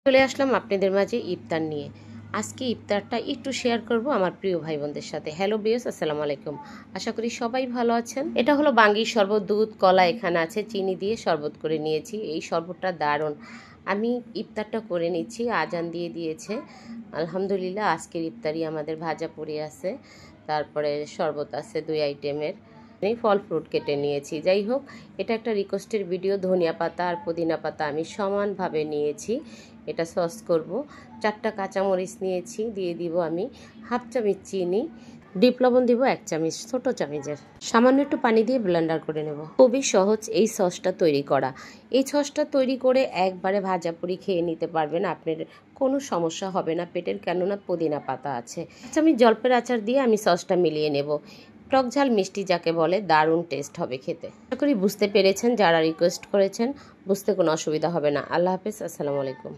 চলে আসলাম আপনাদের মাঝে ইফতার নিয়ে। আজকে ইফতারটা একটু শেয়ার করব আমার প্রিয় ভাই বোনদের সাথে। হ্যালো বিয়স, আসসালামু আলাইকুম। আশা করি সবাই ভালো আছেন। এটা হলো বাঙ্গির শরবত, দুধ কলা এখানে আছে, চিনি দিয়ে শরবত করে নিয়েছি। এই শরবতটা দারুণ। আমি ইফতারটা করে নিচ্ছি, আজান দিয়ে দিয়েছে। আলহামদুলিল্লাহ, আজকের ইফতারি আমাদের ভাজা পুরি আছে, তারপরে শরবত আছে 2 আইটেমের। ফল ফ্রুট কেটে নিয়েছি। যাই হোক, এটা একটা রিকোয়েস্টের ভিডিও। ধনিয়া পাতা আর পুদিনা পাতা আমি সমানভাবে নিয়েছি। এটা সস করব। 4টা কাঁচামরিচ নিয়েছি, দিয়ে দিব আমি হাফ চামচ চিনি, ডিপ লবণ দিব 1 চামচ, ছোট চামচের। সামান্য একটু পানি দিয়ে ব্লেন্ডার করে নেব। খুবই সহজ এই সসটা তৈরি করা। এই সসটা তৈরি করে একবারে ভাজা পুরি খেয়ে নিতে পারবেন, আপনার কোনো সমস্যা হবে না পেটের, কেননা পুদিনা পাতা আছে। চামচ জলপের আচার দিয়ে আমি সসটা মিলিয়ে নেব। টক ঝাল মিষ্টি যাকে বলে, দারুণ টেস্ট হবে খেতে। আশা করি বুঝতে পেরেছেন, যারা রিকোয়েস্ট করেছেন বুঝতে কোনো অসুবিধা হবে না। আল্লাহ হাফেজ, আসসালামু আলাইকুম।